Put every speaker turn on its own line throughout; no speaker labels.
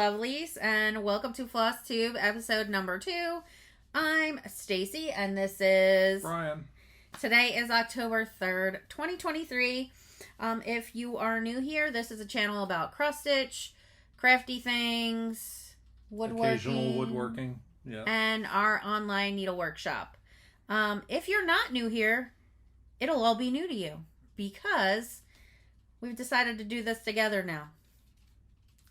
lovelies, and welcome to Flosstube episode number 2. I'm Stacie, and this is
Brian.
Today is October 3rd, 2023. If you are new here, this is a channel about cross stitch, crafty things, woodworking,
occasional woodworking, yeah,
and our online needle workshop. If you're not new here, it'll all be new to you because we've decided to do this together now.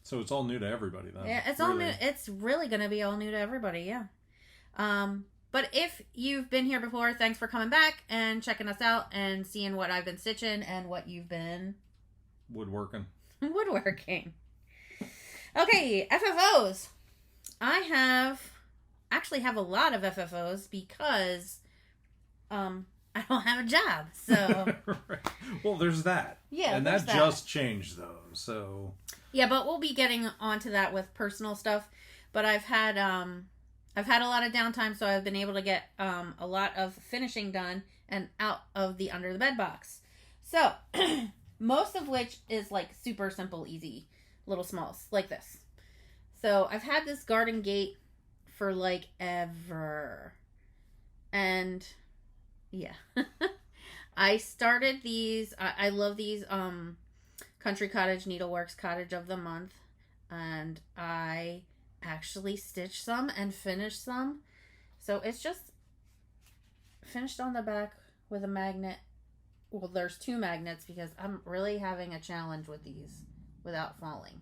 So it's all new to everybody then.
Yeah, it's
really.
all new. It's really going to be all new to everybody, yeah. But if you've been here before, thanks for coming back and checking us out and seeing what I've been stitching and what you've been
woodworking.
Woodworking. Okay, FFOs. I actually have a lot of FFOs because I don't have a job. So
right. Well, there's that.
Yeah,
and that just changed though. So
yeah, but we'll be getting onto that with personal stuff. But I've had a lot of downtime, so I've been able to get a lot of finishing done and out of the under the bed box. So most of which is like super simple, easy little smalls like this. So I've had this garden gate for like ever, and yeah. I started these. I love these Country Cottage Needleworks Cottage of the Month, and I actually stitched some and finished some. So it's just finished on the back with a magnet. Well, there's 2 magnets because I'm really having a challenge with these without falling.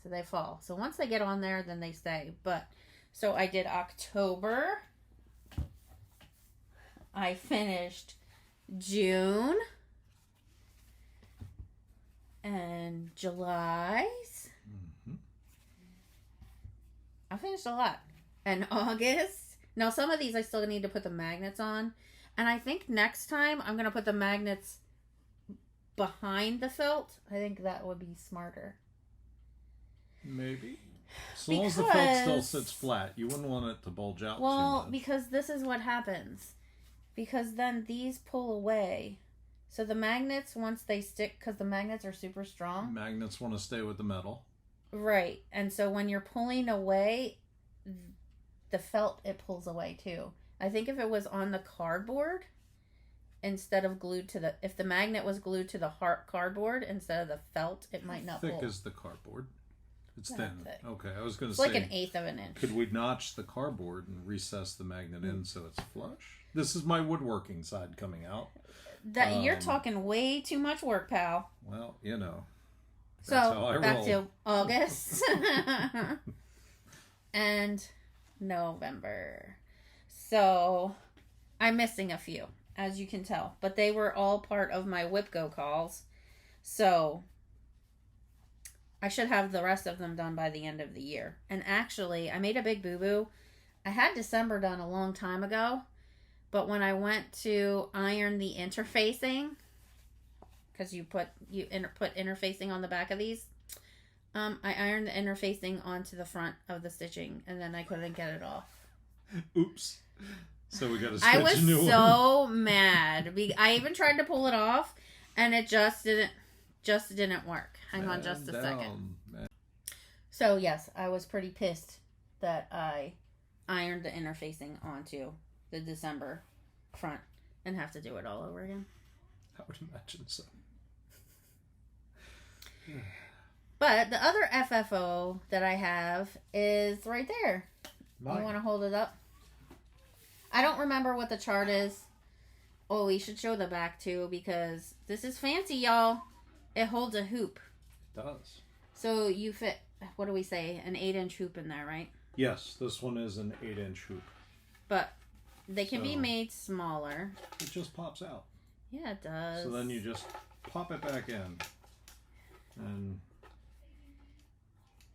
So they fall. So once they get on there, then they stay. But so I did October. I finished June and July's.
Mm-hmm.
I finished a lot. And August. Now some of these I still need to put the magnets on. And I think next time I'm going to put the magnets behind the felt. I think that would be smarter.
Maybe. As long as the felt still sits flat. You wouldn't want it to bulge out too much.
Well, because this is what happens. Because then these pull away. So the magnets, once they stick, because the magnets are super strong.
Magnets want to stay with the metal.
Right. And so when you're pulling away, the felt, it pulls away too. I think if it was on the cardboard, instead of glued to the... If the magnet was glued to the cardboard instead of the felt, it might not pull.
How thick is the cardboard? It's thin.
Thick.
Okay, I was going to say...
It's like 1/8 of an inch.
Could we notch the cardboard and recess the magnet in so it's flush? This is my woodworking side coming out.
That you're talking way too much work, pal.
Well, you know.
So back to August and November. So I'm missing a few, as you can tell, but they were all part of my WIPGO calls. So I should have the rest of them done by the end of the year. And actually, I made a big boo-boo. I had December done a long time ago. But when I went to iron the interfacing, because you put interfacing on the back of these, I ironed the interfacing onto the front of the stitching, and then I couldn't get it off.
Oops. So we got to stitch a new one.
I was so mad. I even tried to pull it off, and it just didn't work. Hang on just a second. So yes, I was pretty pissed that I ironed the interfacing onto the December front and have to do it all over again.
I would imagine so.
But the other FFO that I have is right there.
Mine.
You want to hold it up? I don't remember what the chart is. Oh, we should show the back too because this is fancy, y'all. It holds a hoop.
It does.
So you fit, what do we say, an 8-inch hoop in there, right?
Yes, this one is an 8-inch hoop.
But they can be made smaller.
It just pops out.
Yeah, it does.
So then you just pop it back in. And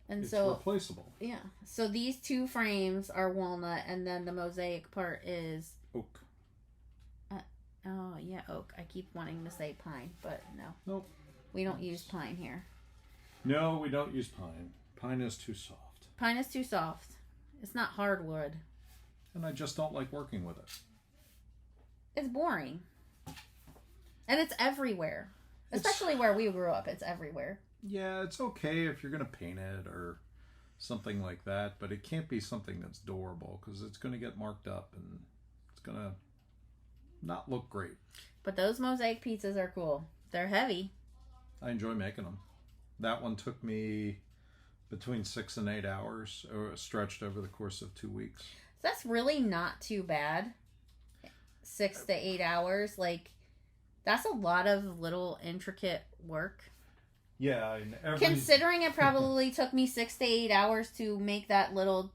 it's replaceable.
Yeah. So these 2 frames are walnut, and then the mosaic part is...
Oak.
Oh, yeah, oak. I keep wanting to say pine, but no.
Nope.
We don't use pine here.
No, we don't use pine. Pine is too soft.
Pine is too soft. It's not hardwood.
And I just don't like working with it.
It's boring. And it's everywhere. Especially where we grew up, it's everywhere.
Yeah, it's okay if you're going to paint it or something like that, but it can't be something that's durable because it's going to get marked up and it's going to not look great.
But those mosaic pizzas are cool. They're heavy.
I enjoy making them. That one took me between 6 and 8 hours, stretched over the course of 2 weeks.
That's really not too bad. 6 to 8 hours. Like, that's a lot of little intricate work.
Yeah.
Considering it probably took me 6 to 8 hours to make that little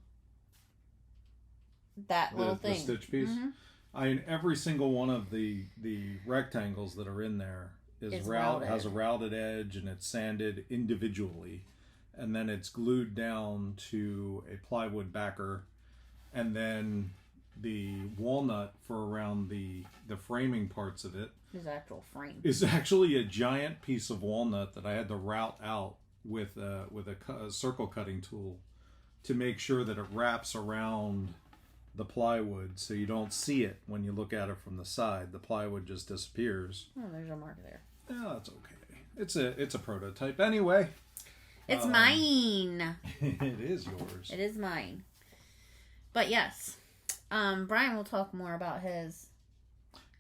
thing.
The stitch piece? Mm-hmm. Every single one of the rectangles that are in there has a routed edge, and it's sanded individually. And then it's glued down to a plywood backer. And then the walnut for around the framing parts of it is actually a giant piece of walnut that I had to route out with a circle cutting tool to make sure that it wraps around the plywood so you don't see it when you look at it from the side. The plywood just disappears.
Oh, there's a mark there.
Yeah, that's okay. It's a prototype anyway.
It's mine.
It is yours.
It is mine. But yes, Brian will talk more about his.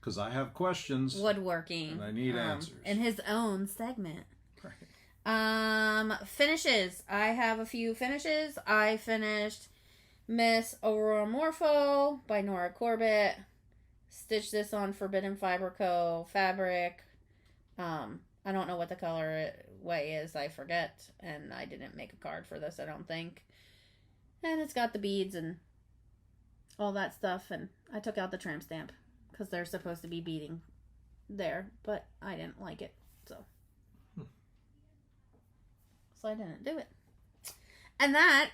Because I have questions.
Woodworking.
And I need answers.
In his own segment.
Right.
Finishes. I have a few finishes. I finished Miss Aurora Morpho by Nora Corbett. Stitched this on Forbidden Fiber Co. fabric. I don't know what the color way is. I forget. And I didn't make a card for this, I don't think. And it's got the beads and all that stuff. And I took out the tramp stamp because they're supposed to be beading there. But I didn't like it. So I didn't do it. And that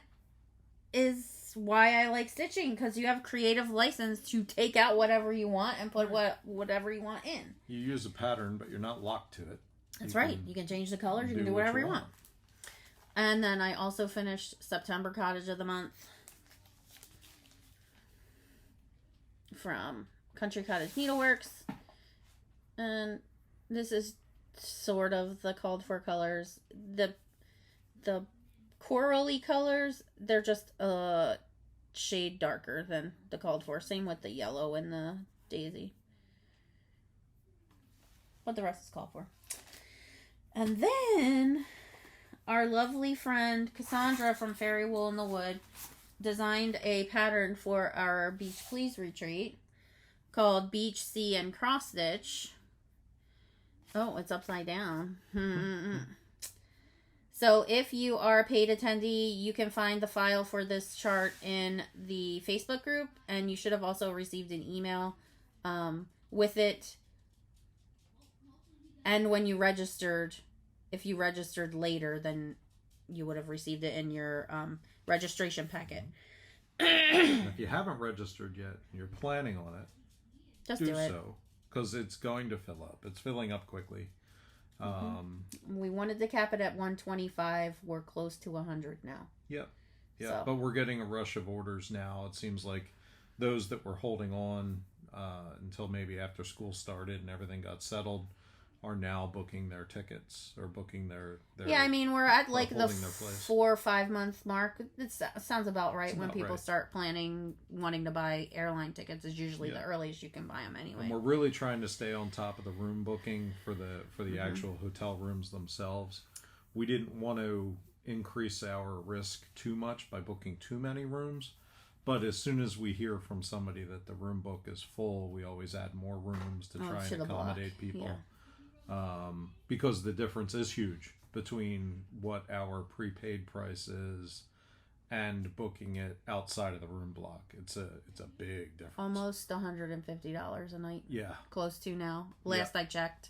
is why I like stitching, because you have creative license to take out whatever you want and put whatever you want in.
You use a pattern, but you're not locked to it.
That's right. You can change the colors. You can do whatever you want. And then I also finished September Cottage of the Month from Country Cottage Needleworks. And this is sort of the called for colors. The corally colors, they're just a shade darker than the called for. Same with the yellow and the daisy. What the rest is called for. And then our lovely friend Cassandra from Fairy Wool in the Wood designed a pattern for our Beach Please retreat called Beach, Sea, and Cross Stitch. Oh, it's upside down. So if you are a paid attendee, you can find the file for this chart in the Facebook group, and you should have also received an email with it. And when you registered, if you registered later, then you would have received it in your registration packet.
If you haven't registered yet, and you're planning on it,
just do it.
So, because it's going to fill up. It's filling up quickly.
We wanted to cap it at 125. We're close to 100 now.
Yep. Yeah, so. But we're getting a rush of orders now. It seems like those that were holding on until maybe after school started and everything got settled are now booking their tickets or booking their
yeah, I mean, we're at like the 4 or 5 month mark. It sounds about right. When people start planning, wanting to buy airline tickets is usually the earliest you can buy them anyway.
And we're really trying to stay on top of the room booking for the actual hotel rooms themselves. We didn't want to increase our risk too much by booking too many rooms. But as soon as we hear from somebody that the room book is full, we always add more rooms to try and accommodate people. Yeah. Because the difference is huge between what our prepaid price is and booking it outside of the room block. It's a big difference.
Almost $150 a night.
Yeah.
Close to now. Last I checked.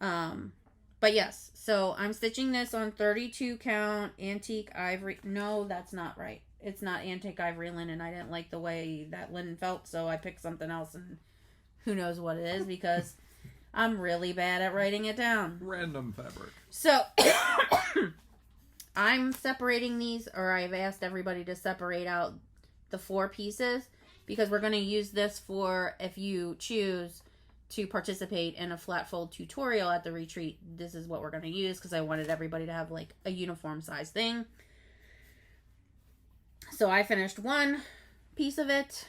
But yes, so I'm stitching this on 32 count antique ivory. No, that's not right. It's not antique ivory linen. I didn't like the way that linen felt, so I picked something else, and who knows what it is because I'm really bad at writing it down.
Random fabric.
So, I'm separating these, or I've asked everybody to separate out the 4 pieces, because we're going to use this for, if you choose to participate in a flat fold tutorial at the retreat, this is what we're going to use because I wanted everybody to have like a uniform size thing. So I finished one piece of it,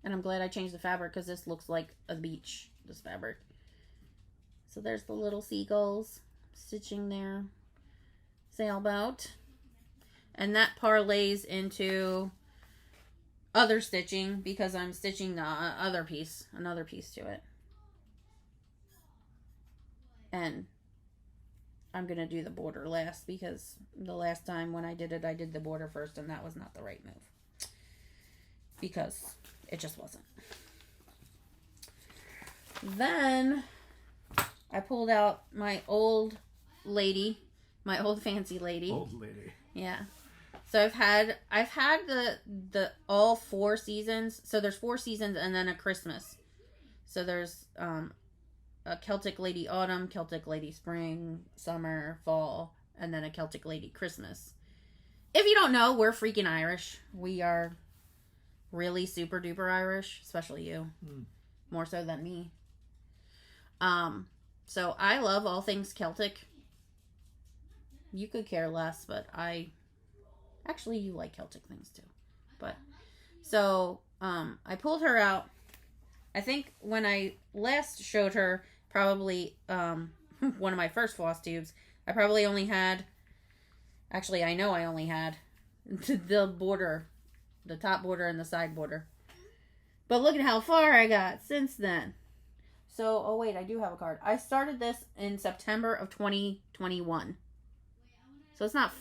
and I'm glad I changed the fabric because this looks like a beach, this fabric. So there's the little seagulls stitching their sailboat, and that parlays into other stitching because I'm stitching the another piece to it. And I'm going to do the border last because the last time when I did it, I did the border first, and that was not the right move. Because it just wasn't. Then I pulled out my old lady, my old fancy lady.
Old lady.
Yeah. So I've had the all 4 seasons. So there's 4 seasons and then a Christmas. So there's a Celtic lady autumn, Celtic lady spring, summer, fall, and then a Celtic lady Christmas. If you don't know, we're freaking Irish. We are really super duper Irish, especially you. More so than me. So I love all things Celtic. You could care less, but actually you like Celtic things too. But so I pulled her out. I think when I last showed her probably one of my first floss tubes, I probably only had, actually I know I only had the border, the top border and the side border. But look at how far I got since then. So, oh wait, I do have a card. I started this in September of 2021. So it's not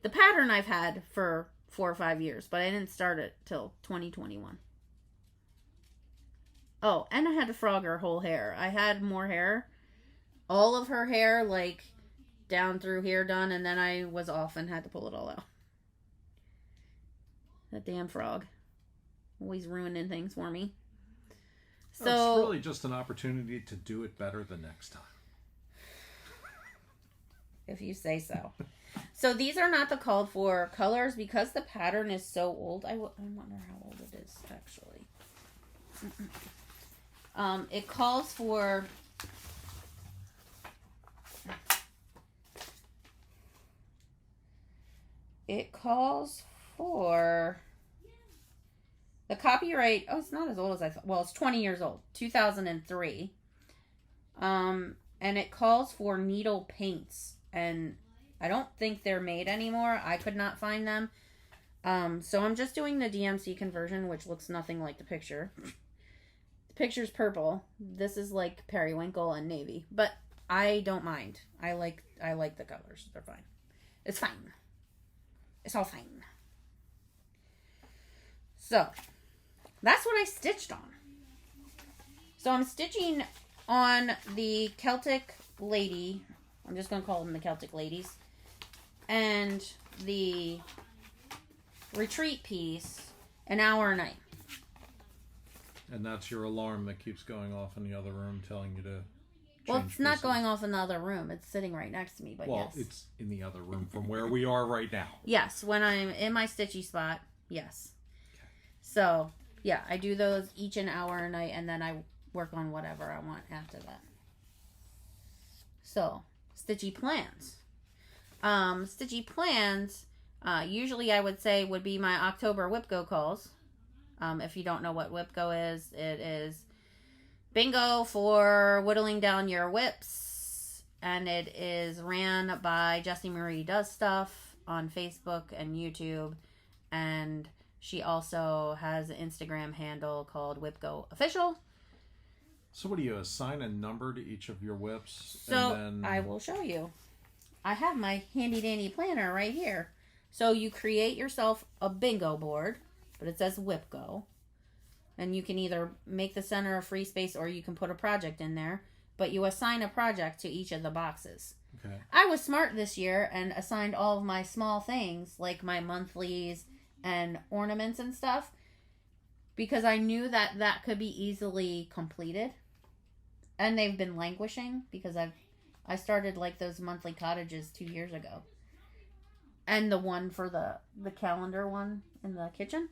the pattern I've had for 4 or 5 years, but I didn't start it till 2021. Oh, and I had to frog her whole hair. I had more hair. All of her hair, like, down through here done, and then I was off and had to pull it all out. That damn frog. Always ruining things for me. So
it's really just an opportunity to do it better the next time.
If you say so. So these are not the called for colors because the pattern is so old. I wonder how old it is, actually. It calls for... the copyright. Oh, it's not as old as I thought. Well, it's 20 years old. 2003. And it calls for needle paints. And I don't think they're made anymore. I could not find them. So I'm just doing the DMC conversion, which looks nothing like the picture. The picture's purple. This is like periwinkle and navy. But I don't mind. I like the colors. They're fine. It's fine. It's all fine. So, that's what I stitched on. So I'm stitching on the Celtic lady. I'm just going to call them the Celtic ladies. And the retreat piece, an hour a night. And
that's your alarm that keeps going off in the other room telling you to...
Well, it's not going off in the other room. It's sitting right next to me, but
well,
yes.
It's in the other room from where we are right now.
Yes, when I'm in my stitchy spot, yes. Okay. So, yeah, I do those each an hour a night, and then I work on whatever I want after that. So, stitchy plans. Stitchy plans, usually I would say would be my October WIPGO calls. If you don't know what WIPGO is, it is... bingo for whittling down your whips, and it is ran by Jessie Marie Does Stuff on Facebook and YouTube, and she also has an Instagram handle called WIPGO Official.
So what do you assign a number to each of your whips?
So
and then...
I will show you. I have my handy dandy planner right here. So you create yourself a bingo board, but it says WIPGO. And you can either make the center a free space or you can put a project in there. But you assign a project to each of the boxes.
Okay.
I was smart this year and assigned all of my small things, like my monthlies and ornaments and stuff, because I knew that that could be easily completed. And they've been languishing because I started like those monthly cottages 2 years ago. And the one for the calendar one in the kitchen.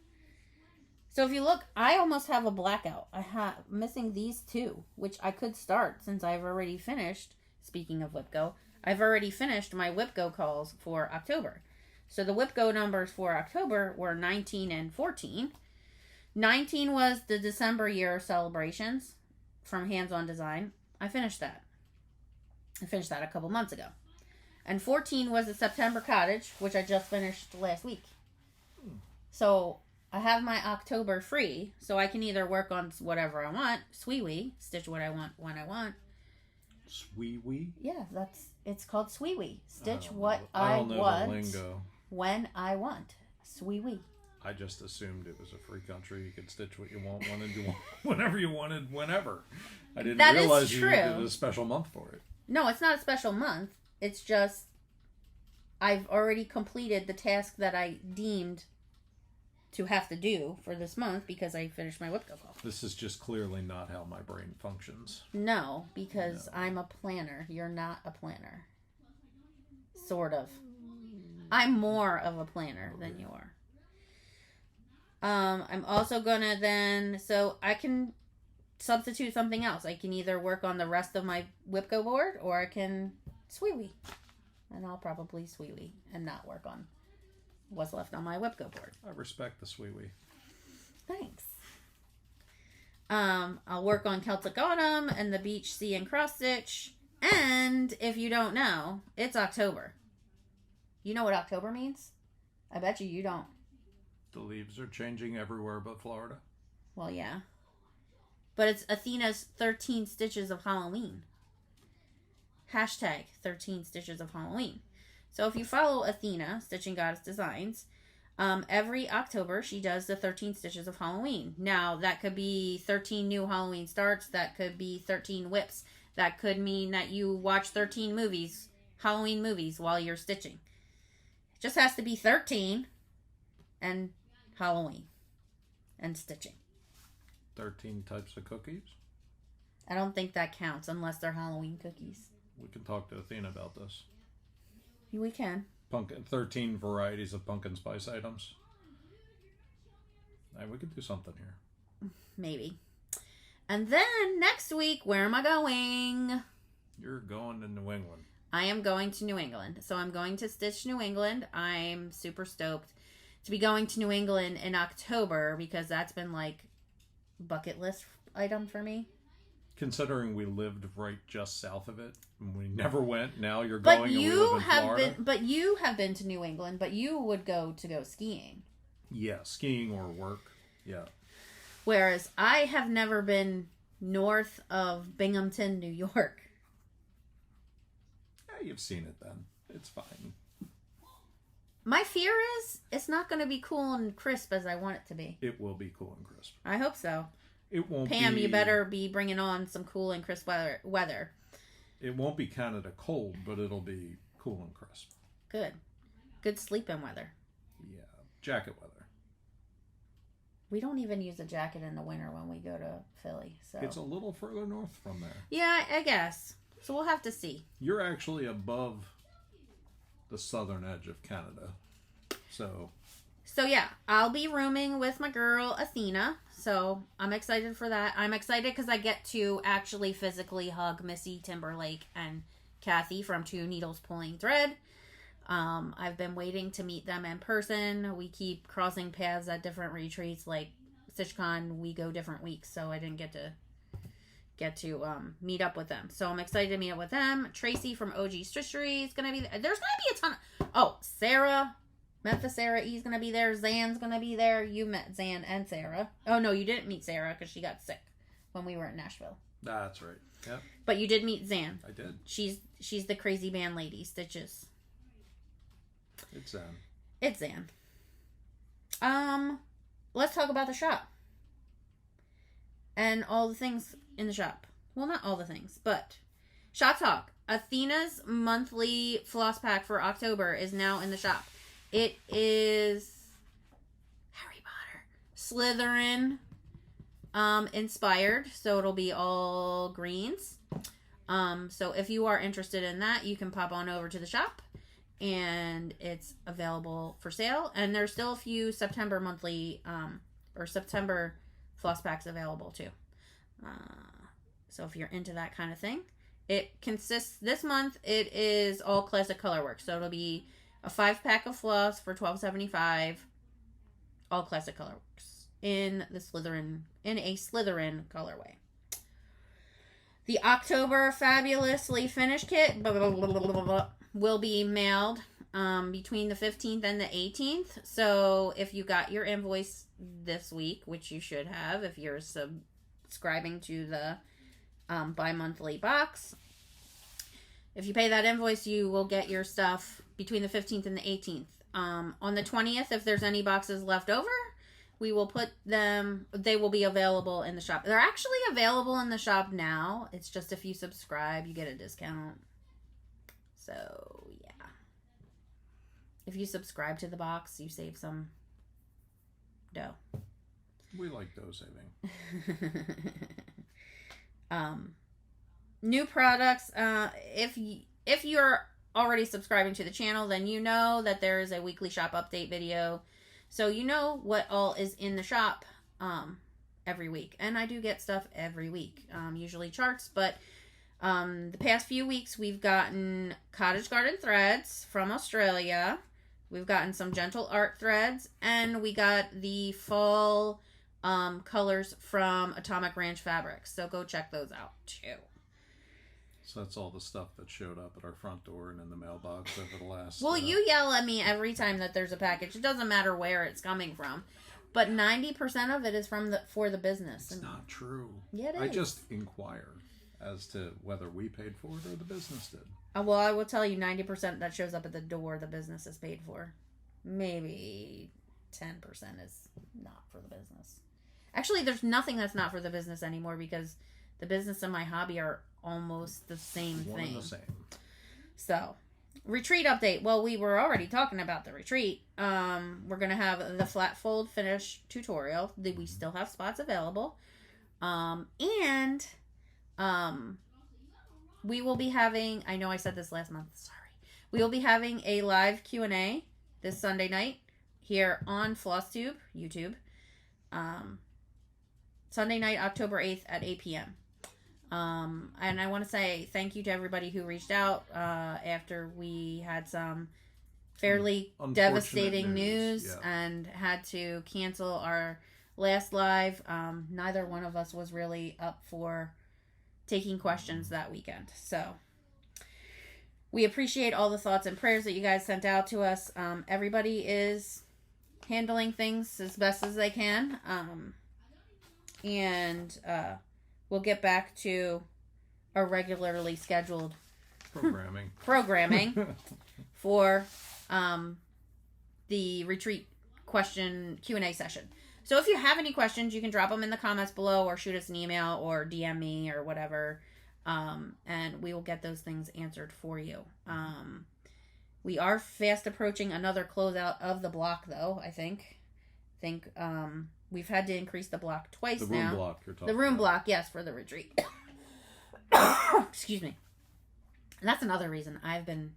So if you look, I almost have a blackout. I have missing these two, which I could start since I've already finished. Speaking of WhipGo, I've already finished my WhipGo calls for October. So the WhipGo numbers for October were 19 and 14. 19 was the December year celebrations from Hands On Design. I finished that. I finished that a couple months ago. And 14 was the September Cottage, which I just finished last week. So I have my October free, so I can either work on whatever I want, Sweewee, stitch what I want when I want.
Sweewee?
Yeah, it's called Sweewee. Stitch what I want when I want. Sweewee.
I just assumed it was a free country. You could stitch what you want whenever you wanted, whenever. I didn't realize you needed a special month for it.
No, it's not a special month. It's just I've already completed the task that I deemed to have to do for this month because I finished my WhipGo call.
This is just clearly not how my brain functions.
No, because I'm a planner. You're not a planner. Sort of. I'm more of a planner than you are. I'm also gonna then, so I can substitute something else. I can either work on the rest of my WhipGo board or I can Sweewee. And I'll probably Sweewee and not work on what's left on my WhipGo board.
I respect the Sweewee.
Thanks. I'll work on Celtic Autumn and the Beach, Sea, and Cross Stitch. And if you don't know, it's October. You know what October means? I bet you don't.
The leaves are changing everywhere but Florida.
Well, yeah. But it's Athena's 13 Stitches of Halloween. Hashtag 13 Stitches of Halloween. So if you follow Athena, Stitching Goddess Designs, every October she does the 13 Stitches of Halloween. Now, that could be 13 new Halloween starts. That could be 13 whips. That could mean that you watch 13 movies, Halloween movies, while you're stitching. It just has to be 13 and Halloween and stitching.
13 types of cookies?
I don't think that counts unless they're Halloween cookies.
We can talk to Athena about this.
We can.
13 varieties of pumpkin spice items. We could do something here.
Maybe. And then next week, where am I going?
You're going to New England.
I am going to New England. So I'm going to Stitch New England. I'm super stoked to be going to New England in October because that's been like bucket list item for me.
Considering we lived right just south of it, and we never went. Now you're going. But you
have been to New England. But you would go skiing.
Yeah, skiing or work. Yeah.
Whereas I have never been north of Binghamton, New York.
Yeah, you've seen it then. It's fine.
My fear is it's not going to be cool and crisp as I want it to be.
It will be cool and crisp.
I hope so.
It won't
Pam, you better be bringing on some cool and crisp weather.
It won't be Canada cold, but it'll be cool and crisp.
Good. Good sleep-in weather.
Yeah. Jacket weather.
We don't even use a jacket in the winter when we go to Philly. So
it's a little further north from there.
Yeah, I guess. So we'll have to see.
You're actually above the southern edge of Canada. So
yeah, I'll be rooming with my girl Athena. So I'm excited for that. I'm excited because I get to actually physically hug Missy Timberlake and Kathy from Two Needles Pulling Thread. I've been waiting to meet them in person. We keep crossing paths at different retreats, like StitchCon. We go different weeks, so I didn't get to meet up with them. So I'm excited to meet up with them. Tracy from OG Stitchery is gonna be there. There's gonna be a ton of Sarah. Memphis Sarah E's gonna be there. Zan's gonna be there. You met Zan and Sarah. Oh no, you didn't meet Sarah because she got sick when we were in Nashville.
That's right. Yep.
But you did meet Zan.
I did.
She's the crazy band lady. Stitches.
It's Zan.
It's Zan. Let's talk about the shop and all the things in the shop. Well, not all the things, but shop talk. Athena's monthly floss pack for October is now in the shop. It is Harry Potter, Slytherin inspired, so it'll be all greens. So if you are interested in that, you can pop on over to the shop, and it's available for sale. And there's still a few September monthly or September floss packs available too. So if you're into that kind of thing, it consists, this month, it is all classic colorwork. So it'll be a 5-pack of floss for $12.75, all classic colorworks in a Slytherin colorway. The October Fabulously Finished Kit will be mailed between the 15th and the 18th. So if you got your invoice this week, which you should have if you're subscribing to the bi-monthly box, if you pay that invoice, you will get your stuff between the 15th and the 18th. On the 20th, if there's any boxes left over, we will put them, they will be available in the shop. They're actually available in the shop now. It's just if you subscribe, you get a discount. So, yeah. If you subscribe to the box, you save some dough.
We like dough saving.
New products. If you're already subscribing to the channel, then you know that there is a weekly shop update video. So you know what all is in the shop every week. And I do get stuff every week. Usually charts, but the past few weeks we've gotten Cottage Garden threads from Australia. We've gotten some Gentle Art threads, and we got the fall colors from Atomic Ranch Fabrics. So go check those out too.
So that's all the stuff that showed up at our front door and in the mailbox over the last...
Well, you yell at me every time that there's a package. It doesn't matter where it's coming from. But 90% of it is for the business.
It's not true.
Yeah, it is.
I just inquire as to whether we paid for it or the business did.
Well, I will tell you 90% that shows up at the door the business is paid for. Maybe 10% is not for the business. Actually, there's nothing that's not for the business anymore because the business and my hobby are almost the same thing.
One and the same.
So, retreat update. Well, we were already talking about the retreat. We're going to have the flat fold finish tutorial. We still have spots available. And we will be having, I know I said this last month, sorry. We will be having a live Q&A this Sunday night here on Flosstube, YouTube. Sunday night, October 8th at 8 p.m. And I want to say thank you to everybody who reached out after we had some fairly devastating news yeah. and had to cancel our last live. Neither one of us was really up for taking questions that weekend. So we appreciate all the thoughts and prayers that you guys sent out to us. Everybody is handling things as best as they can. And we'll get back to our regularly scheduled programming for the retreat question Q&A session. So if you have any questions, you can drop them in the comments below or shoot us an email or DM me or whatever. And we will get those things answered for you. We are fast approaching another closeout of the block, though, I think. We've had to increase the block twice now.
The room block you're talking
about. The room block, yes, for the retreat. Excuse me. And that's another reason I've been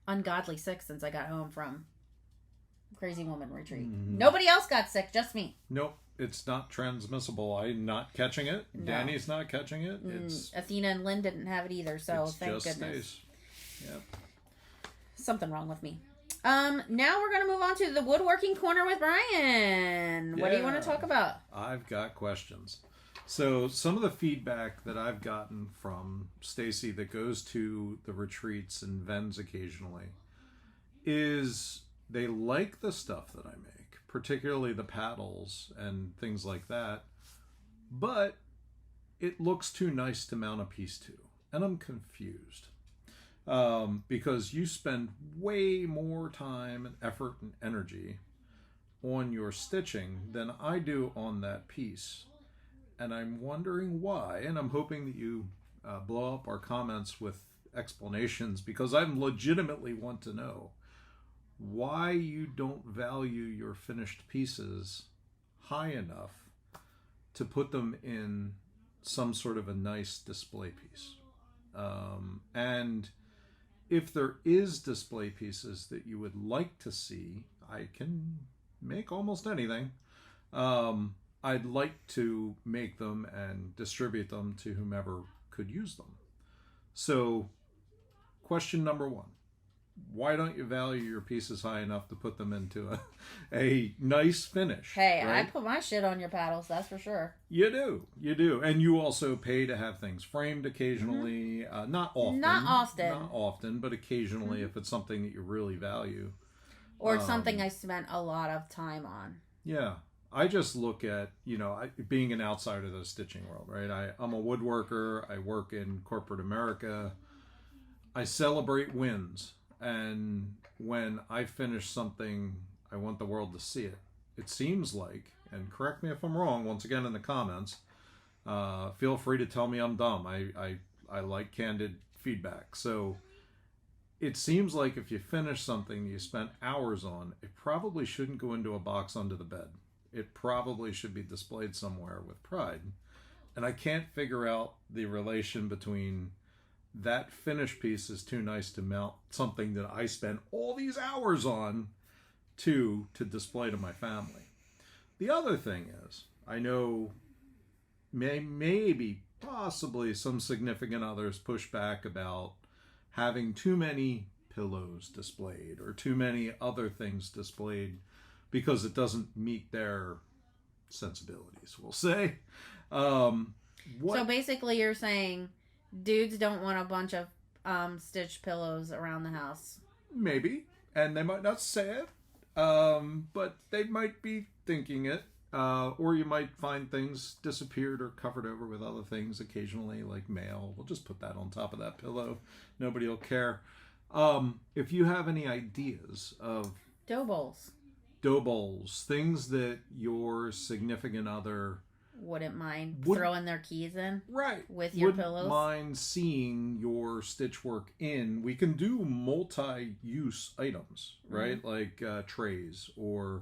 ungodly sick since I got home from Crazy Woman retreat. Mm-hmm. Nobody else got sick, just me.
Nope, it's not transmissible. I'm not catching it. No. Danny's not catching it.
Athena and Lynn didn't have it either, so thank goodness.
Stace. Yep.
Something wrong with me. Now we're going to move on to the woodworking corner with Brian. What do you want to talk about?
I've got questions. So some of the feedback that I've gotten from Stacie that goes to the retreats and Vens occasionally is they like the stuff that I make, particularly the paddles and things like that, but it looks too nice to mount a piece to. And I'm confused. Because you spend way more time and effort and energy on your stitching than I do on that piece. And I'm wondering why, and I'm hoping that you blow up our comments with explanations, because I legitimately want to know why you don't value your finished pieces high enough to put them in some sort of a nice display piece. And if there is display pieces that you would like to see, I can make almost anything. I'd like to make them and distribute them to whomever could use them. So, question number 1. Why don't you value your pieces high enough to put them into a nice finish?
Hey,
right?
I put my shit on your paddles, that's for sure.
You do. And you also pay to have things framed occasionally. Not often, but occasionally if it's something that you really value.
Or something I spent a lot of time on.
Yeah. I just look at, being an outsider of the stitching world, right? I'm a woodworker. I work in corporate America. I celebrate wins. And when I finish something, I want the world to see it. It seems like, and correct me if I'm wrong, once again in the comments, feel free to tell me I'm dumb. I like candid feedback. So it seems like if you finish something you spent hours on, it probably shouldn't go into a box under the bed. It probably should be displayed somewhere with pride. And I can't figure out the relation between that finished piece is too nice to mount something that I spent all these hours on to display to my family. The other thing is, I know maybe possibly some significant others push back about having too many pillows displayed or too many other things displayed because it doesn't meet their sensibilities, we'll say.
So basically you're saying dudes don't want a bunch of stitched pillows around the house.
Maybe. And they might not say it. But they might be thinking it. Or you might find things disappeared or covered over with other things occasionally, like mail. We'll just put that on top of that pillow. Nobody will care. If you have any ideas of
dough bowls, things that your significant other
wouldn't
mind throwing their keys in,
right,
with your pillows,
mind seeing your stitch work in. We can do multi-use items, right? Like trays or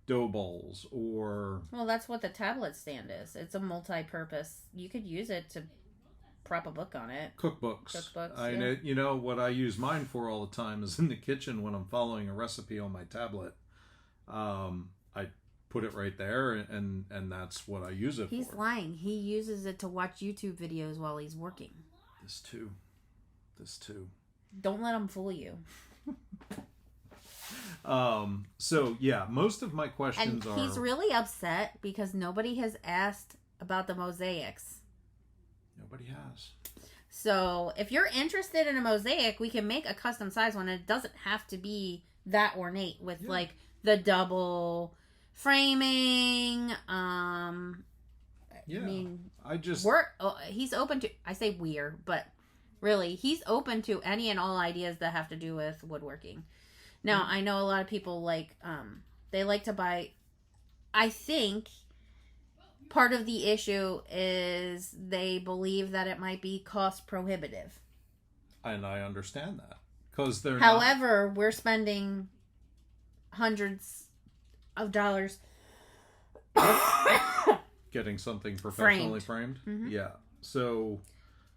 dough bowls or...
Well, that's what the tablet stand is. It's a multi-purpose. You could use it to prop a book on it.
Cookbooks. You know what I use mine for all the time is in the kitchen when I'm following a recipe on my tablet. I put it right there, and that's what I use it for.
He's lying. He uses it to watch YouTube videos while he's working.
This too.
Don't let him fool you.
So yeah, most of my questions
and he's really upset because nobody has asked about the mosaics.
Nobody has.
So if you're interested in a mosaic, we can make a custom size one. It doesn't have to be that ornate with like the double framing. I mean, he's open to, I say we're, but really he's open to any and all ideas that have to do with woodworking. Now, I know a lot of people they like to buy, I think part of the issue is they believe that it might be cost prohibitive.
And I understand that. Because they're
However, we're spending hundreds of dollars
getting something professionally framed.
Mm-hmm.
Yeah. So,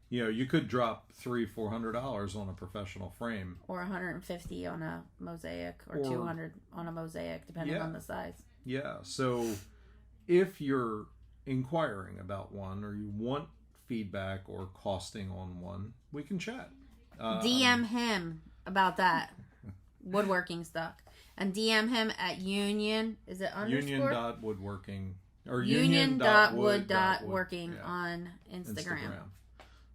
you could drop $300-$400 on a professional frame,
or $150 on a mosaic, or $200 on a mosaic, depending on the size.
Yeah. So, if you're inquiring about one, or you want feedback or costing on one, we can chat.
DM him about that woodworking stuff, and DM him at Union. Is it underscore?
Union.woodworking or
union.wood.working on Instagram.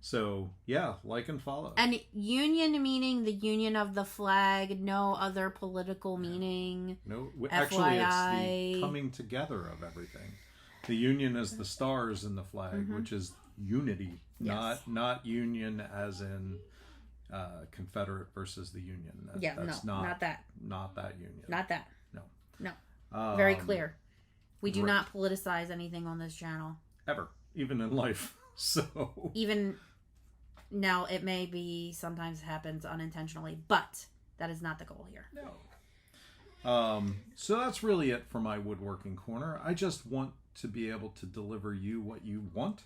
So, yeah, like and follow.
And union meaning the union of the flag, no other political meaning.
No, actually, it's the coming together of everything. The union is the stars in the flag, which is unity, not union as in Confederate versus the Union. Not that union.
Not that.
No.
Very clear. We do not politicize anything on this channel.
Ever. Even in life. So...
Even... Now, it may be sometimes happens unintentionally, but that is not the goal here.
No. So that's really it for my woodworking corner. I just want to be able to deliver you what you want.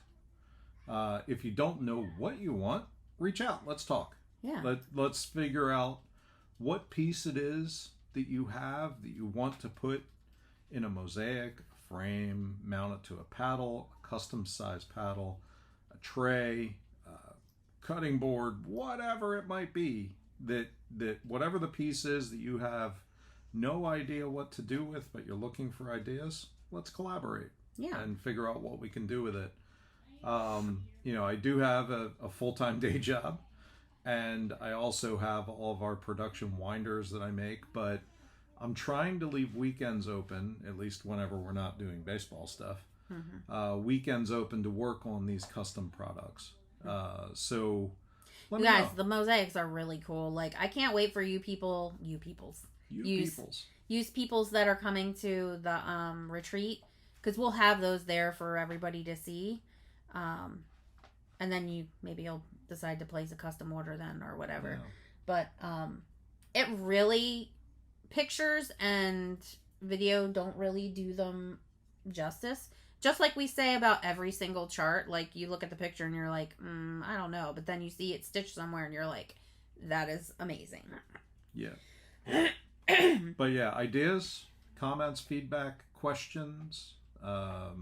If you don't know what you want, reach out. Let's talk.
Yeah.
Let's figure out what piece it is that you have that you want to put in a mosaic, a frame, mount it to a paddle, a custom size paddle, a tray, cutting board, whatever it might be, that whatever the piece is that you have no idea what to do with, but you're looking for ideas, let's collaborate and figure out what we can do with it. I do have a full-time day job, and I also have all of our production winders that I make, but I'm trying to leave weekends open, at least whenever we're not doing baseball stuff. Weekends open to work on these custom products. So let me know.
The mosaics are really cool. Like, I can't wait for use peoples that are coming to the retreat, because we'll have those there for everybody to see. And then you'll decide to place a custom order then or whatever. Yeah. But it really, pictures and video don't really do them justice. Just like we say about every single chart, like you look at the picture and you're like, I don't know. But then you see it stitched somewhere and you're like, that is amazing.
Yeah. But yeah, ideas, comments, feedback, questions. I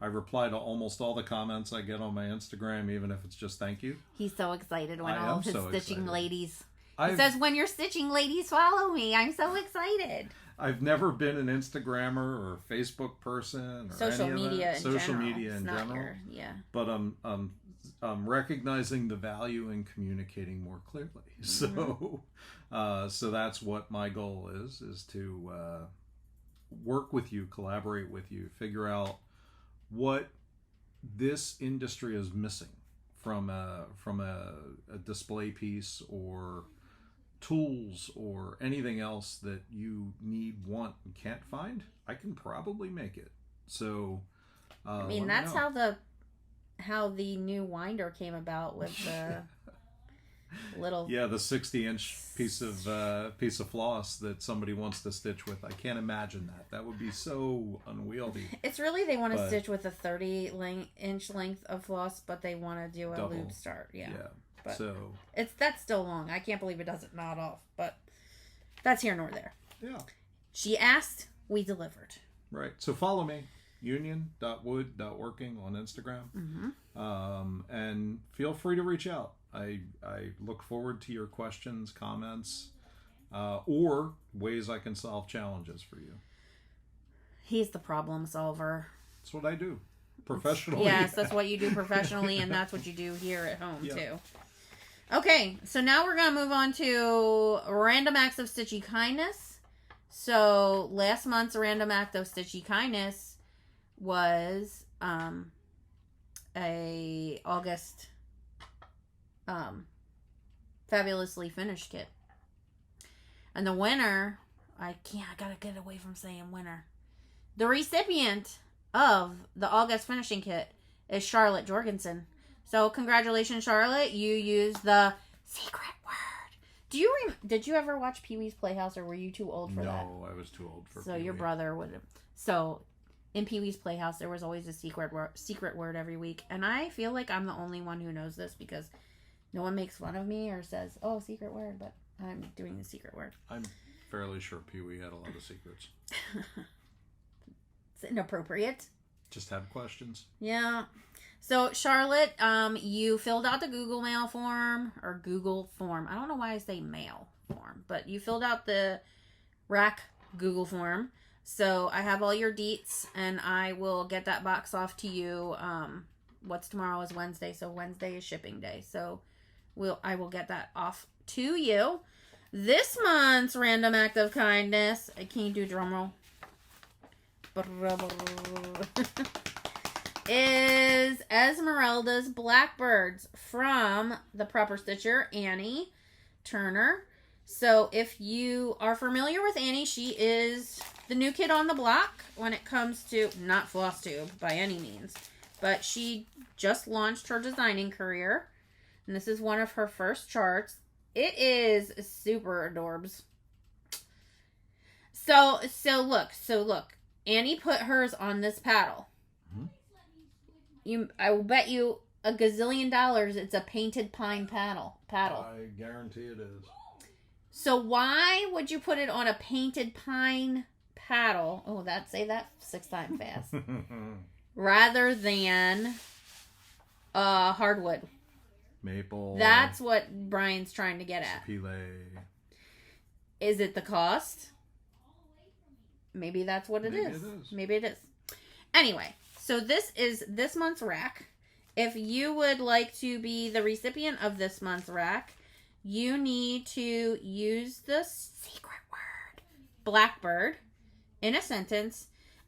reply to almost all the comments I get on my Instagram, even if it's just thank you.
He's so excited when all his stitching ladies. He says, when your stitching ladies follow me, I'm so excited.
I've never been an Instagrammer or Facebook person or
social media
in general. Yeah. But I'm recognizing the value in communicating more clearly. Mm-hmm. So that's what my goal is to work with you, collaborate with you, figure out what this industry is missing from a display piece or tools or anything else that you need, want, and can't find. I can probably make it. So
that's how the new winder came about with the little
the 60-inch piece of floss that somebody wants to stitch with. I can't imagine that would be so unwieldy.
It's really, they want to stitch with a 30-inch length of floss, but they want to do a
double
loop start. Yeah. But
so
that's still long. I can't believe it doesn't knot off, but that's here nor there.
Yeah.
She asked, we delivered.
Right. So follow me, union.wood.working on Instagram.
Mm-hmm.
And feel free to reach out. I look forward to your questions, comments, or ways I can solve challenges for you.
He's the problem solver.
That's what I do professionally.
Yes, that's what you do professionally, and that's what you do here at home, too. Okay, so now we're going to move on to Random Acts of Stitchy Kindness. So, last month's Random Act of Stitchy Kindness was a August fabulously finished kit. And the winner, I gotta get away from saying winner. The recipient of the August finishing kit is Charlotte Jorgensen. So congratulations, Charlotte. You used the secret word. Did you ever watch Pee-wee's Playhouse, or were you too old for that?
No, I was too old for
So Pee-wee. Your brother would have. So in Pee-wee's Playhouse, there was always a secret word every week. And I feel like I'm the only one who knows this, because no one makes fun of me or says, oh, secret word, but I'm doing the secret word.
I'm fairly sure Pee-wee had a lot of secrets.
It's inappropriate.
Just had questions.
Yeah. So, Charlotte, you filled out the Google form. I don't know why I say mail form, but you filled out the rack Google form. So, I have all your deets, and I will get that box off to you. What's tomorrow is Wednesday, so Wednesday is shipping day. So, I will get that off to you. This month's Random Act of Kindness. Can you do a drum roll? Is Esmeralda's Blackbirds from the Proper Stitcher, Annie Turner. So if you are familiar with Annie, she is the new kid on the block when it comes to, not Flosstube by any means, but she just launched her designing career, and this is one of her first charts. It is super adorbs. So look. Annie put hers on this paddle. I will bet you a gazillion dollars it's a painted pine paddle.
I guarantee it is.
So why would you put it on a painted pine paddle. Oh, say that 6 times fast. Rather than hardwood.
Maple.
That's what Brian's trying to get at.
Sapele.
Is it the cost? Maybe that's what it is. Maybe it is. Anyway, so this is this month's rack. If you would like to be the recipient of this month's rack, you need to use the secret word, Blackbird, in a sentence.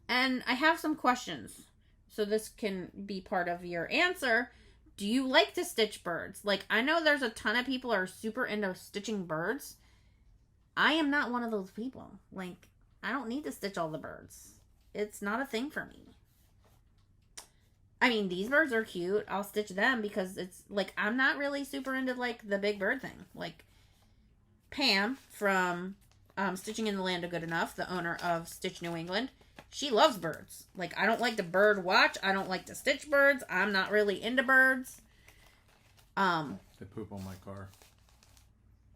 And I have some questions, so this can be part of your answer. Do you like to stitch birds? Like, I know there's a ton of people who are super into stitching birds. I am not one of those people. Like, I don't need to stitch all the birds. It's not a thing for me. I mean, these birds are cute. I'll stitch them because it's, like, I'm not really super into, like, the big bird thing. Like, Pam from Stitching in the Land of Good Enough, the owner of Stitch New England, she loves birds. Like, I don't like to bird watch. I don't like to stitch birds. I'm not really into birds.
They poop on my car.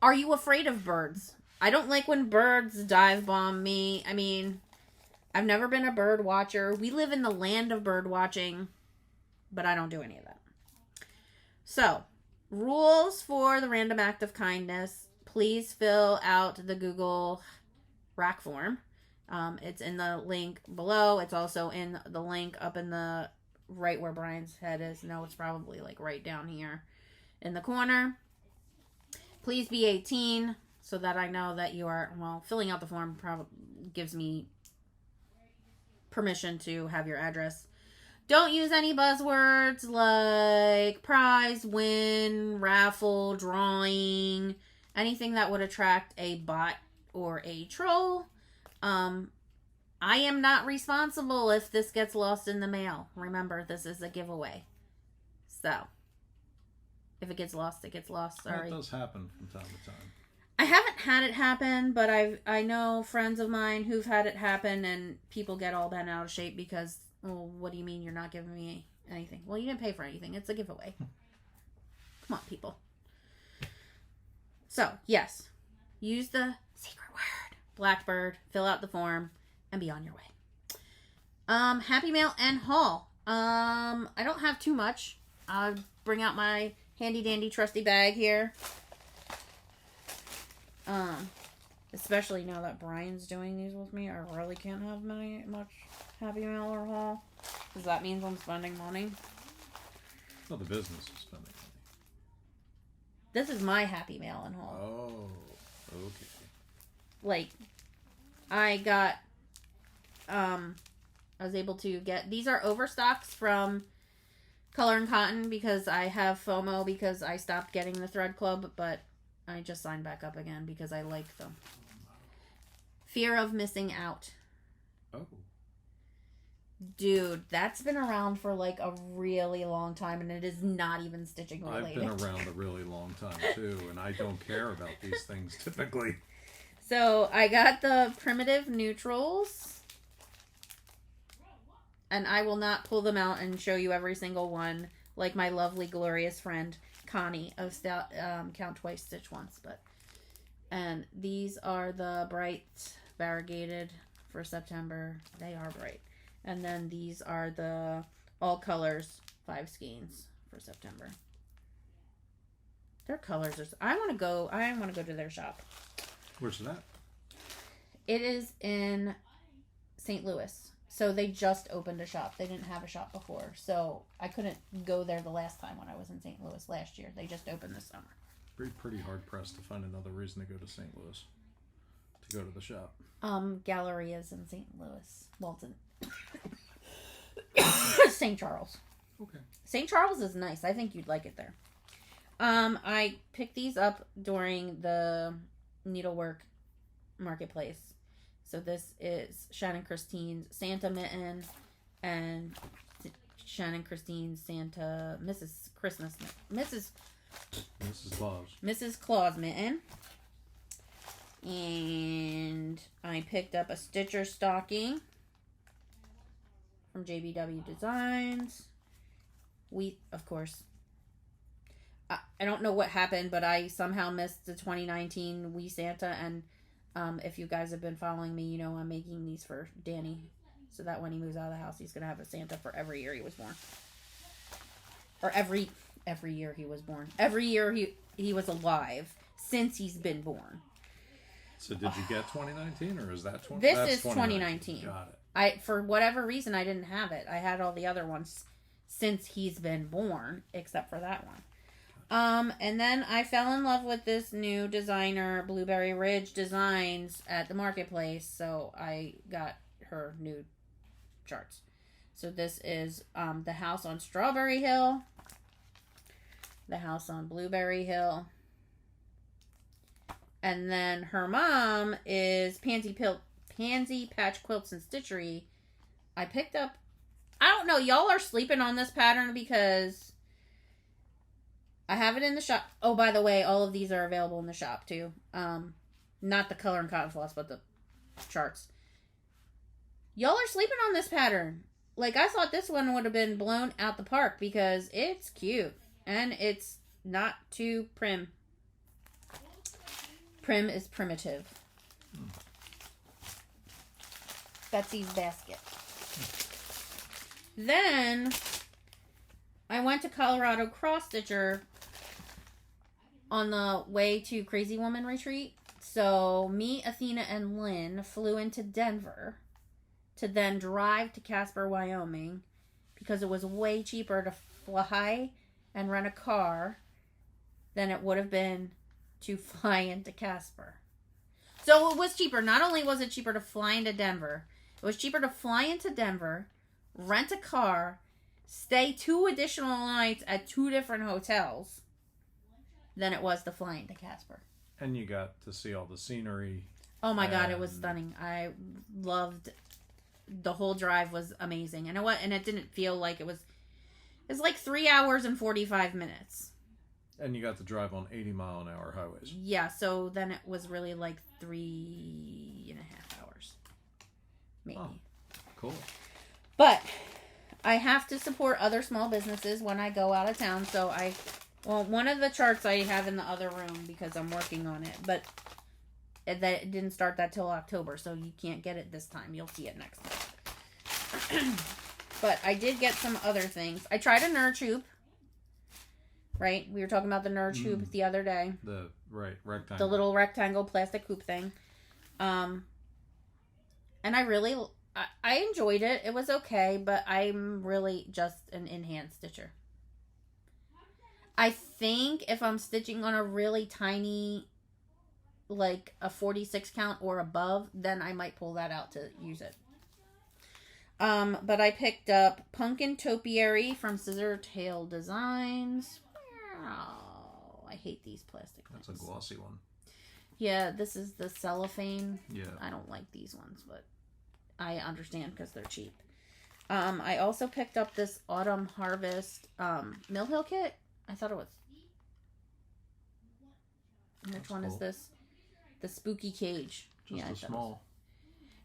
Are you afraid of birds? I don't like when birds dive bomb me. I mean, I've never been a bird watcher. We live in the land of bird watching, but I don't do any of that. So, rules for the random act of kindness. Please fill out the Google rack form. It's in the link below. It's also in the link up in the right where Brian's head is. No, it's probably like right down here in the corner. Please be 18 so that I know that you are, well, filling out the form probably gives me permission to have your address. Don't use any buzzwords like prize, win, raffle, drawing, anything that would attract a bot or a troll. I am not responsible if this gets lost in the mail. Remember, this is a giveaway. So, if it gets lost, it gets lost. Sorry.
That does happen from time to time.
I haven't had it happen, but I know friends of mine who've had it happen, and people get all bent out of shape because, well, what do you mean you're not giving me anything? Well, you didn't pay for anything. It's a giveaway. Come on, people. So, yes. Use the secret word, Blackbird, fill out the form, and be on your way. Happy Mail and haul. I don't have too much. I'll bring out my handy dandy trusty bag here. Especially now that Brian's doing these with me, I really can't have much Happy Mail or haul. Because that means I'm spending money.
Well, the business is spending money.
This is my Happy Mail and haul.
Oh, okay.
Like, I got, I was able to get, these are overstocks from Color and Cotton because I have FOMO because I stopped getting the Thread Club, but I just signed back up again because I like them. Fear of missing out.
Oh.
Dude, that's been around for like a really long time, and it is not even stitching related.
I've been around a really long time too, and I don't care about these things typically.
So I got the primitive neutrals, and I will not pull them out and show you every single one like my lovely, glorious friend Connie of Count Twice, Stitch Once. And these are the bright variegated for September. They are bright. And then these are the all colors 5 skeins for September. Their colors are. I want to go to their shop.
Where's that?
It is in St. Louis. So they just opened a shop. They didn't have a shop before. So I couldn't go there the last time when I was in St. Louis last year. They just opened this summer.
Pretty hard pressed to find another reason to go to St. Louis. To go to the shop.
Galleria's in St. Louis. Walton. St. Charles.
Okay.
St. Charles is nice. I think you'd like it there. I picked these up during the Needlework marketplace. So this is Shannon Christine's Santa Mitten and Shannon Christine's Mrs. Claus Mitten. And I picked up a Stitcher stocking from JBW Designs. Of course, I don't know what happened, but I somehow missed the 2019 Wee Santa, and If you guys have been following me, you know I'm making these for Danny. So that when he moves out of the house, he's going to have a Santa for every year he was born. Or every year he was born. Every year he was alive since he's been born.
So did you get 2019 or is that 20?
This is 2019.
Got it.
For whatever reason, I didn't have it. I had all the other ones since he's been born, except for that one. And then I fell in love with this new designer, Blueberry Ridge Designs, at the marketplace. So I got her new charts. So this is the house on Strawberry Hill, the house on Blueberry Hill, and then her mom is Pansy Patch Quilts and Stitchery. I picked up, I don't know, y'all are sleeping on this pattern because I have it in the shop. Oh, by the way, all of these are available in the shop too. Not the color and cotton floss, but the charts. Y'all are sleeping on this pattern. Like, I thought this one would have been blown out the park because it's cute and it's not too prim. Prim is primitive. Betsy's basket. Then I went to Colorado Cross Stitcher on the way to Crazy Woman Retreat. So me, Athena, and Lynn flew into Denver to then drive to Casper, Wyoming, because it was way cheaper to fly and rent a car than it would have been to fly into Casper. So it was cheaper. Not only was it cheaper to fly into Denver, it was cheaper to fly into Denver, rent a car, stay 2 additional nights at 2 different hotels than it was to fly into Casper.
And you got to see all the scenery.
Oh my God, it was stunning. I loved the whole drive. Was amazing. And it didn't feel like it was like 3 hours and 45 minutes.
And you got to drive on 80-mile-an-hour highways.
Yeah, so then it was really like 3.5 hours. Maybe.
Oh, cool.
But I have to support other small businesses when I go out of town. So one of the charts I have in the other room because I'm working on it. But it didn't start that till October. So you can't get it this time. You'll see it next time. But I did get some other things. I tried a Nerd Hoop. Right? We were talking about the Nerd Hoop the other day.
The rectangle.
The little rectangle plastic hoop thing. And I enjoyed it. It was okay, but I'm really just an in-hand stitcher. I think if I'm stitching on a really tiny, like a 46 count or above, then I might pull that out to use it. But I picked up Pumpkin Topiary from Scissor Tail Designs. Oh, I hate these plastic ones.
That's a glossy one.
Yeah, this is the cellophane.
Yeah.
I don't like these ones, but I understand because they're cheap. I also picked up this Autumn Harvest Mill Hill kit. I thought it was... Which one is this? The Spooky Cage.
Just a small.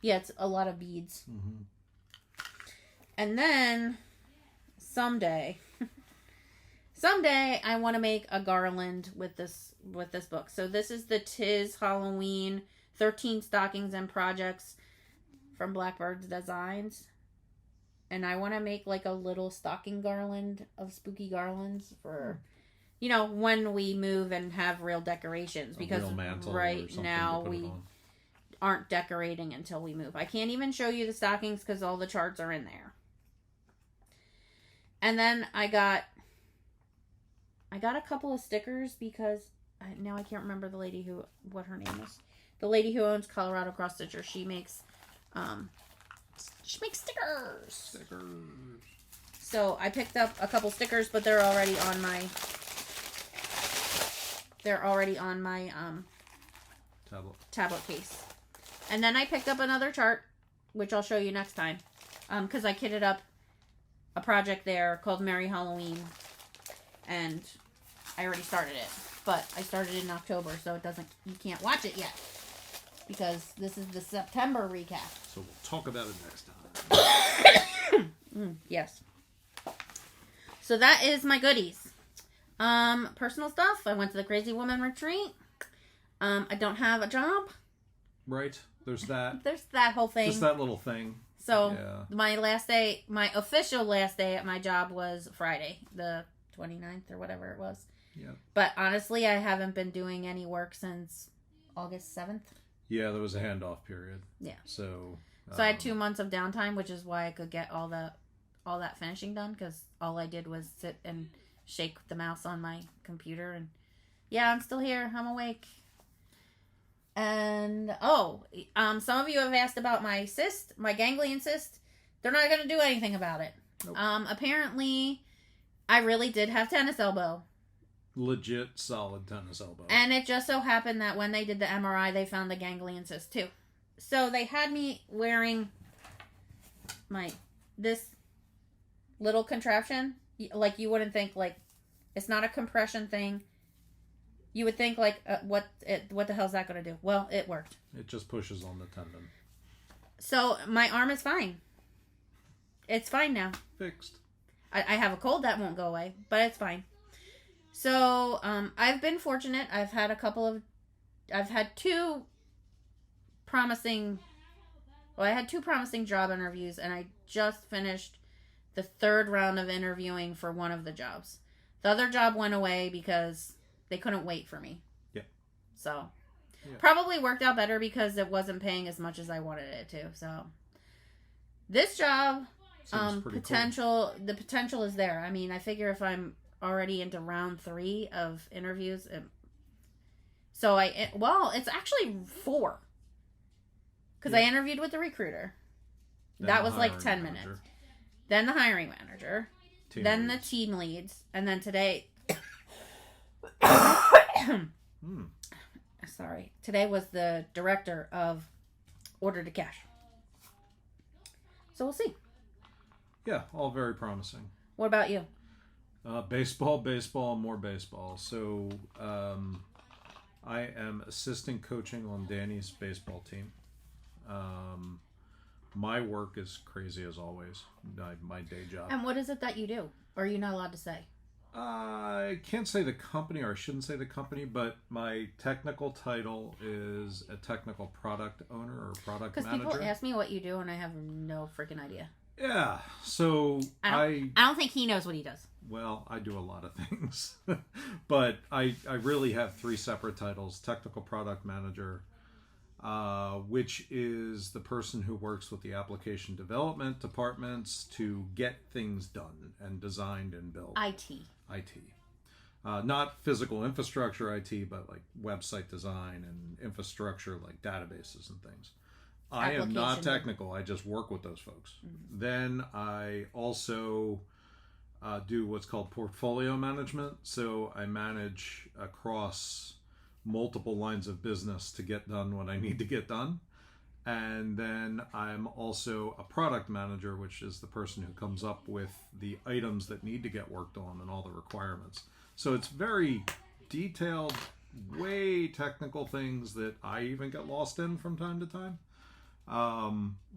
Yeah, it's a lot of beads.
Mm-hmm.
And then someday I want to make a garland with this book. So this is the Tis Halloween 13 Stockings and Projects from Blackbird's Designs. And I want to make like a little stocking garland of spooky garlands for, when we move and have real decorations. Because right now we aren't decorating until we move. I can't even show you the stockings because all the charts are in there. And then I got a couple of stickers because now I can't remember what her name is. The lady who owns Colorado Cross Stitcher. She makes stickers. So I picked up a couple stickers, but they're already on my tablet case. And then I picked up another chart, which I'll show you next time, because I kitted up a project there called Merry Halloween, and I already started it, but I started it in October, so you can't watch it yet, because this is the September recap.
So we'll talk about it next time.
Yes. So that is my goodies. Personal stuff. I went to the Crazy Woman Retreat. I don't have a job.
Right. There's that.
There's that whole thing.
Just that little thing.
So my official last day at my job was Friday, the 29th or whatever it was.
Yeah.
But honestly, I haven't been doing any work since August 7th.
Yeah, there was a handoff period.
Yeah.
So
I had 2 months of downtime, which is why I could get all that finishing done, because all I did was sit and shake the mouse on my computer. And yeah, I'm still here. I'm awake. And some of you have asked about my cyst, my ganglion cyst. They're not going to do anything about it.
Nope.
Apparently, I really did have tennis elbow.
Legit solid tennis elbow.
And it just so happened that when they did the MRI, they found the ganglion cyst too. So they had me wearing this little contraption. Like, you wouldn't think, like, it's not a compression thing. You would think, like, what the hell's that going to do? Well, it worked.
It just pushes on the tendon.
So my arm is fine. It's fine now.
Fixed.
I have a cold that won't go away, but it's fine. So I've been fortunate. I've had two promising job interviews, and I just finished the 3rd round of interviewing for one of the jobs. The other job went away because they couldn't wait for me.
Yeah.
So probably worked out better because it wasn't paying as much as I wanted it to. So this job, the potential is there. I mean, I figure if I'm already into round 3 of interviews, it's actually 4. Because I interviewed with the recruiter. That was like 10 minutes. Then the hiring manager. Then the team leads. And then today... Sorry. Today was the director of order to cash. So we'll see.
Yeah, all very promising.
What about you?
Baseball, more baseball. So I am assistant coaching on Danny's baseball team. My work is crazy as always. My day job.
And what is it that you do? Or are you not allowed to say?
I can't say the company, or I shouldn't say the company, but my technical title is a technical product owner or product manager.
Because people ask me what you do, and I have no freaking idea.
Yeah, so
I don't think he knows what he does.
Well, I do a lot of things, but I really have 3 separate titles: technical product manager, which is the person who works with the application development departments to get things done and designed and built. IT. Not physical infrastructure IT, but like website design and infrastructure like databases and things. I am not technical. I just work with those folks. Mm-hmm. Then I also do what's called portfolio management. So I manage across multiple lines of business to get done what I need to get done. And then I'm also a product manager, which is the person who comes up with the items that need to get worked on and all the requirements. So it's very detailed, way technical things that I even get lost in from time to time.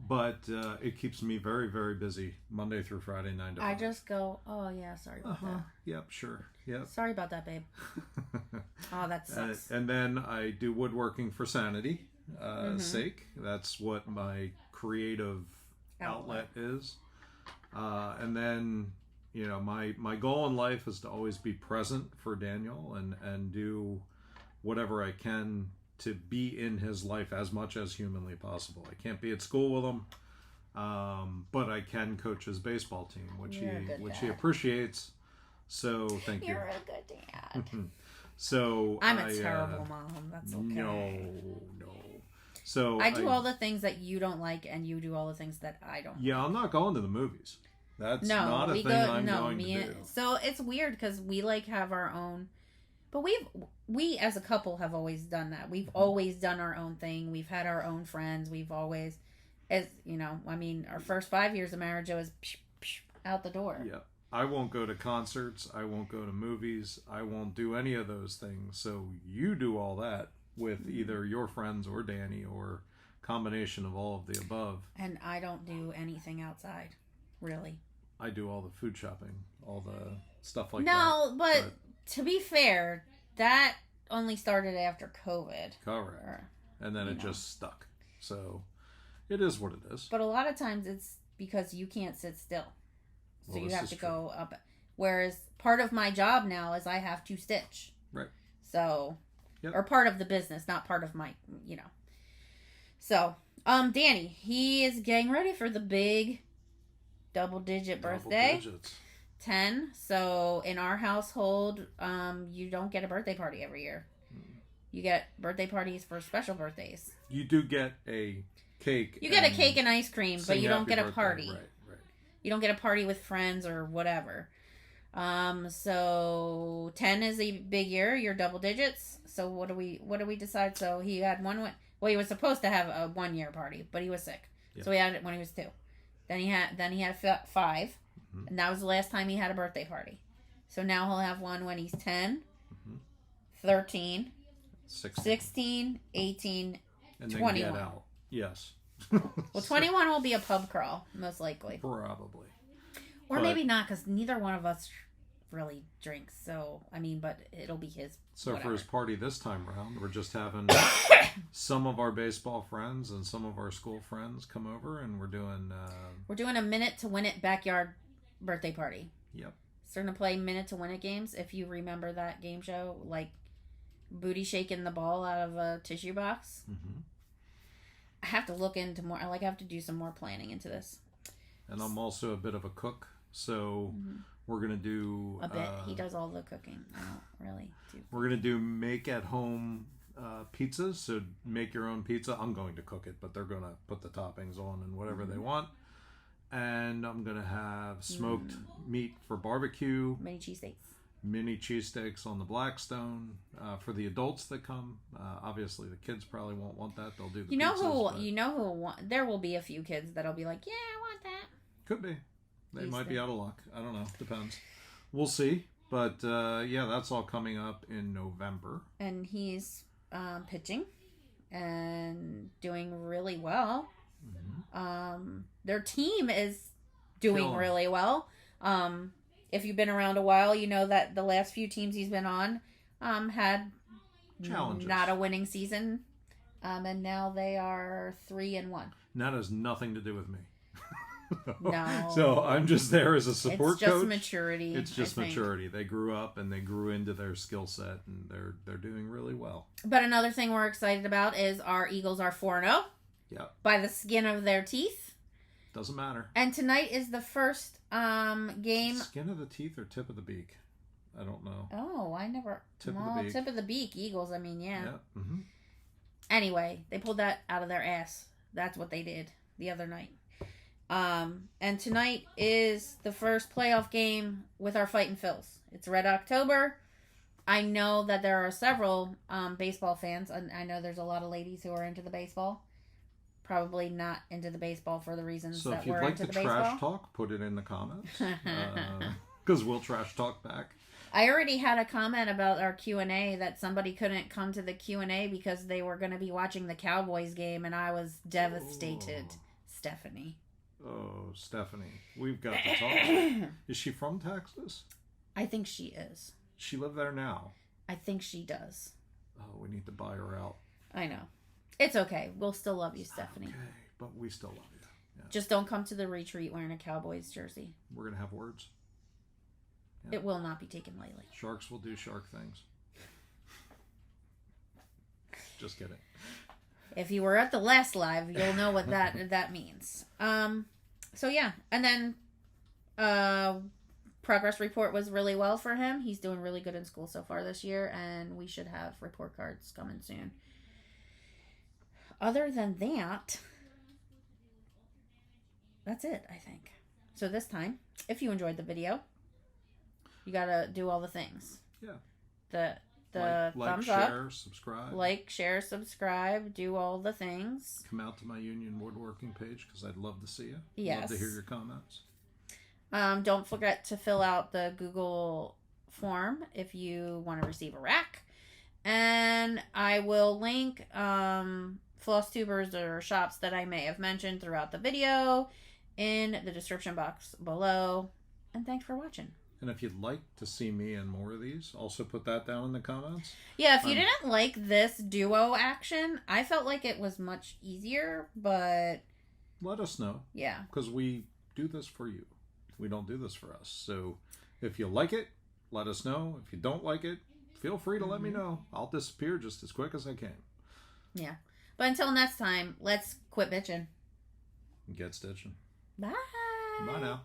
But it keeps me very, very busy Monday through Friday, 9 to 5.
I just go, oh yeah, sorry about that.
Yep, sure. Yep.
Sorry about that, babe. Oh, that sucks.
And then I do woodworking for sanity sake. That's what my creative outlet is. And then, my goal in life is to always be present for Daniel and do whatever I can to be in his life as much as humanly possible. I can't be at school with him, but I can coach his baseball team, which he appreciates. So thank you.
You're a good dad.
So
I'm a terrible mom. That's okay.
No. So
I do all the things that you don't like, and you do all the things that I don't.
Yeah, I'm not going to the movies. That's not a thing I'm going to do.
So it's weird because we have our own. But we as a couple have always done that. We've always done our own thing. We've had our own friends. We've always, our first 5 years of marriage, it was out the door.
Yeah. I won't go to concerts. I won't go to movies. I won't do any of those things. So you do all that with either your friends or Danny or combination of all of the above.
And I don't do anything outside, really.
I do all the food shopping, all the stuff like that.
No, but to be fair, that only started after COVID.
Correct. and then it just stuck. So it is what it is.
But a lot of times it's because you can't sit still. So you have to go up. Whereas part of my job now is I have to stitch.
Right.
So, or part of the business, not part of my, So, Danny, he is getting ready for the big double-digit birthday. Double digits. 10. So, in our household, you don't get a birthday party every year. You get birthday parties for special birthdays. You
do get a cake.
You get a cake and ice cream, but you don't get a party.
Right.
You don't get a party with friends or whatever. So 10 is a big year. You're double digits. So what do we decide? So he had he was supposed to have a 1 year party, but he was sick. Yep. So he had it when he was 2. Then he had 5, and that was the last time he had a birthday party. So now he'll have one when he's 10, 13, 16, 18, and 21. Then get out.
Yes.
Well, 21 will be a pub crawl, most likely.
Probably.
Or maybe not, because neither one of us really drinks. So, but it'll be his.
So
whatever.
For his party this time around, we're just having some of our baseball friends and some of our school friends come over, and we're doing
a Minute to Win It backyard birthday party.
Yep.
So we're going to play Minute to Win It games. If you remember that game show, like booty shaking the ball out of a tissue box. Mm-hmm. I have to look into more. I have to do some more planning into this.
And I'm also a bit of a cook, so we're going to do...
A bit. He does all the cooking. I don't really do...
We're going to do make-at-home pizzas, so make your own pizza. I'm going to cook it, but they're going to put the toppings on and whatever they want. And I'm going to have smoked meat for barbecue.
Mini cheesesteaks.
Mini cheesesteaks on the Blackstone for the adults that come. Obviously, the kids probably won't want that. They'll do the pizzas,
who will want. There will be a few kids that'll be like, "Yeah, I want that."
Could be. They might be out of luck. I don't know. Depends. We'll see. But that's all coming up in November.
And he's pitching and doing really well. Mm-hmm. Their team is doing really well. If you've been around a while, you know that the last few teams he's been on had
challenges.
Not a winning season. And now they are 3-1.
And that has nothing to do with me.
No.
So I'm just there as a support coach.
It's just maturity.
It's just maturity. They grew up and they grew into their skill set, and they're doing really well.
But another thing we're excited about is our Eagles are 4-0.
Yep.
By the skin of their teeth.
Doesn't matter.
And tonight is the first game.
Skin of the teeth or tip of the beak? I don't know.
Oh, I never.
Tip of the beak.
Tip of the beak. Eagles. Yeah.
Yeah. Mm-hmm.
Anyway, they pulled that out of their ass. That's what they did the other night. And tonight is the first playoff game with our Fightin' Phils. It's Red October. I know that there are several baseball fans, and I know there's a lot of ladies who are into the baseball. Probably not into the baseball for the reasons that we're into the baseball. So if you'd like to trash
talk, put it in the comments. Because we'll trash talk back.
I already had a comment about our Q&A that somebody couldn't come to the Q&A because they were going to be watching the Cowboys game, and I was devastated. Stephanie.
Oh, Stephanie. We've got to talk. Is she from Texas?
I think she is.
She lives there now?
I think she does.
Oh, we need to buy her out.
I know. It's okay. We'll still love you, Stephanie.
Okay, but we still love you. Yeah.
Just don't come to the retreat wearing a Cowboys jersey.
We're going to have words.
Yeah. It will not be taken lightly.
Sharks will do shark things. Just kidding.
If you were at the last live, you'll know what that means. So yeah, and then progress report was really well for him. He's doing really good in school so far this year, and we should have report cards coming soon. Other than that, that's it, I think. So this time, if you enjoyed the video, you gotta do all the things.
Yeah.
The thumbs up.
Like, share, subscribe.
Like, share, subscribe, do all the things.
Come out to my union woodworking page because I'd love to see you.
Yes.
Love to hear your comments.
Don't forget to fill out the Google form if you want to receive a rack. And I will link Flosstubers or shops that I may have mentioned throughout the video in the description box below. And thanks for watching.
And if you'd like to see me in more of these, also put that down in the comments.
Yeah, if you didn't like this duo action, I felt like it was much easier, but...
Let us know.
Yeah.
Because we do this for you. We don't do this for us. So if you like it, let us know. If you don't like it, feel free to let me know. I'll disappear just as quick as I can.
Yeah. But until next time, let's quit bitching.
Get stitching.
Bye.
Bye now.